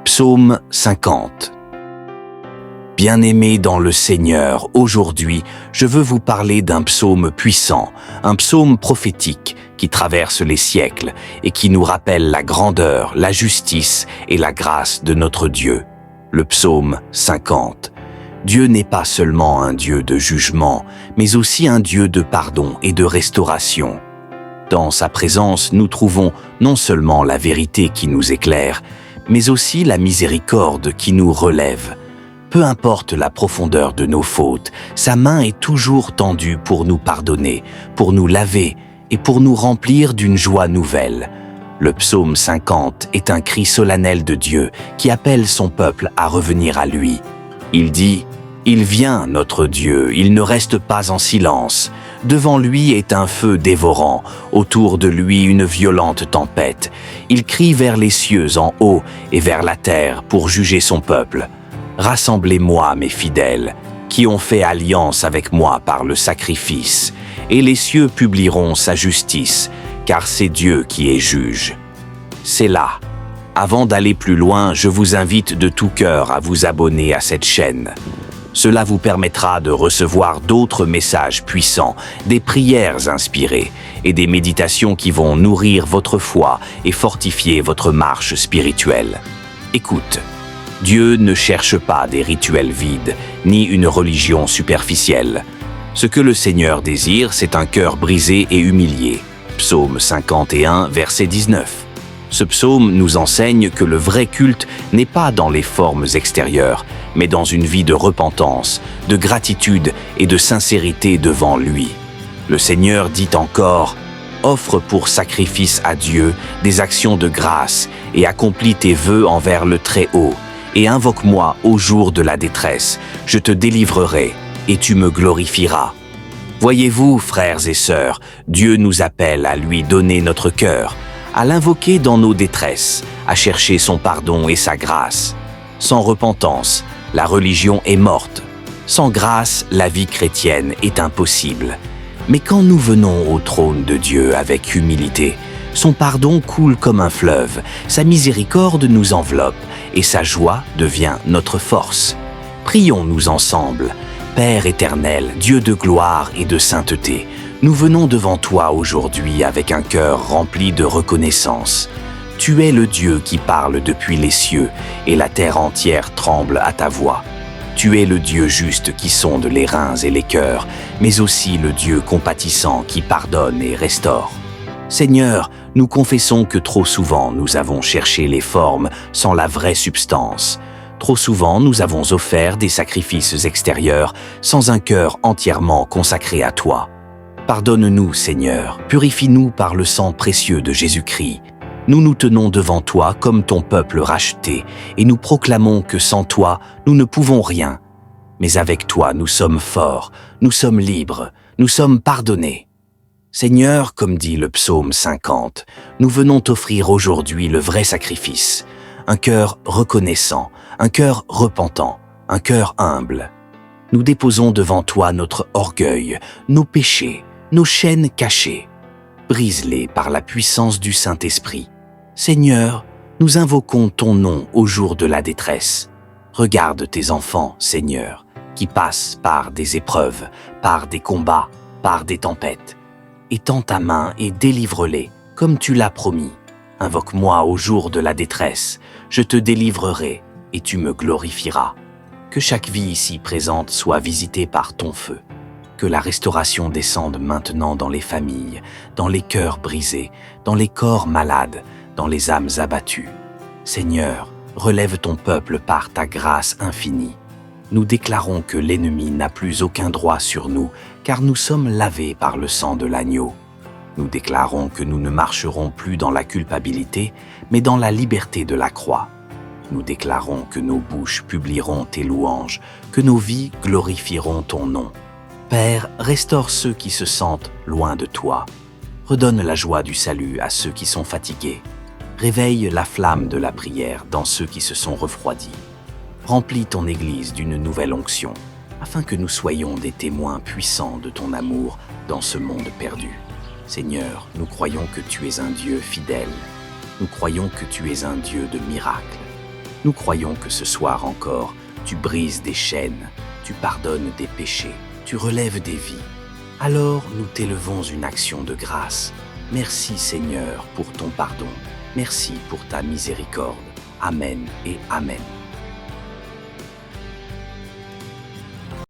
Psaume 50. Bien-aimés dans le Seigneur, aujourd'hui, je veux vous parler d'un psaume puissant, un psaume prophétique qui traverse les siècles et qui nous rappelle la grandeur, la justice et la grâce de notre Dieu. Le psaume 50. Dieu n'est pas seulement un Dieu de jugement, mais aussi un Dieu de pardon et de restauration. Dans sa présence, nous trouvons non seulement la vérité qui nous éclaire, mais aussi la miséricorde qui nous relève. Peu importe la profondeur de nos fautes, sa main est toujours tendue pour nous pardonner, pour nous laver et pour nous remplir d'une joie nouvelle. Le psaume 50 est un cri solennel de Dieu qui appelle son peuple à revenir à lui. Il dit « Il vient, notre Dieu, il ne reste pas en silence. Devant lui est un feu dévorant, autour de lui une violente tempête. Il crie vers les cieux en haut et vers la terre pour juger son peuple. Rassemblez-moi, mes fidèles, qui ont fait alliance avec moi par le sacrifice, et les cieux publieront sa justice, car c'est Dieu qui est juge. C'est là. Avant d'aller plus loin, je vous invite de tout cœur à vous abonner à cette chaîne. Cela vous permettra de recevoir d'autres messages puissants, des prières inspirées et des méditations qui vont nourrir votre foi et fortifier votre marche spirituelle. Écoute, Dieu ne cherche pas des rituels vides, ni une religion superficielle. Ce que le Seigneur désire, c'est un cœur brisé et humilié. Psaume 51, verset 19. Ce psaume nous enseigne que le vrai culte n'est pas dans les formes extérieures, mais dans une vie de repentance, de gratitude et de sincérité devant lui. Le Seigneur dit encore « Offre pour sacrifice à Dieu des actions de grâce et accomplis tes vœux envers le Très-Haut, et invoque-moi au jour de la détresse. Je te délivrerai et tu me glorifieras. » Voyez-vous, frères et sœurs, Dieu nous appelle à lui donner notre cœur, à l'invoquer dans nos détresses, à chercher son pardon et sa grâce. Sans repentance, la religion est morte. Sans grâce, la vie chrétienne est impossible. Mais quand nous venons au trône de Dieu avec humilité, son pardon coule comme un fleuve, sa miséricorde nous enveloppe et sa joie devient notre force. Prions-nous ensemble. Père éternel, Dieu de gloire et de sainteté, nous venons devant toi aujourd'hui avec un cœur rempli de reconnaissance. Tu es le Dieu qui parle depuis les cieux et la terre entière tremble à ta voix. Tu es le Dieu juste qui sonde les reins et les cœurs, mais aussi le Dieu compatissant qui pardonne et restaure. Seigneur, nous confessons que trop souvent nous avons cherché les formes sans la vraie substance. Trop souvent nous avons offert des sacrifices extérieurs sans un cœur entièrement consacré à toi. Pardonne-nous, Seigneur, purifie-nous par le sang précieux de Jésus-Christ. Nous nous tenons devant toi comme ton peuple racheté et nous proclamons que sans toi, nous ne pouvons rien. Mais avec toi, nous sommes forts, nous sommes libres, nous sommes pardonnés. Seigneur, comme dit le psaume 50, nous venons t'offrir aujourd'hui le vrai sacrifice, un cœur reconnaissant, un cœur repentant, un cœur humble. Nous déposons devant toi notre orgueil, nos péchés, nos chaînes cachées. Brise-les par la puissance du Saint-Esprit. Seigneur, nous invoquons ton nom au jour de la détresse. Regarde tes enfants, Seigneur, qui passent par des épreuves, par des combats, par des tempêtes. Étends ta main et délivre-les, comme tu l'as promis. Invoque-moi au jour de la détresse, je te délivrerai et tu me glorifieras. Que chaque vie ici présente soit visitée par ton feu. Que la restauration descende maintenant dans les familles, dans les cœurs brisés, dans les corps malades, dans les âmes abattues. Seigneur, relève ton peuple par ta grâce infinie. Nous déclarons que l'ennemi n'a plus aucun droit sur nous, car nous sommes lavés par le sang de l'agneau. Nous déclarons que nous ne marcherons plus dans la culpabilité, mais dans la liberté de la croix. Nous déclarons que nos bouches publieront tes louanges, que nos vies glorifieront ton nom. Père, restaure ceux qui se sentent loin de toi. Redonne la joie du salut à ceux qui sont fatigués. Réveille la flamme de la prière dans ceux qui se sont refroidis. Remplis ton Église d'une nouvelle onction, afin que nous soyons des témoins puissants de ton amour dans ce monde perdu. Seigneur, nous croyons que tu es un Dieu fidèle. Nous croyons que tu es un Dieu de miracles. Nous croyons que ce soir encore, tu brises des chaînes, tu pardonnes des péchés, tu relèves des vies. Alors nous t'élevons une action de grâce. Merci Seigneur pour ton pardon. Merci pour ta miséricorde. Amen et Amen.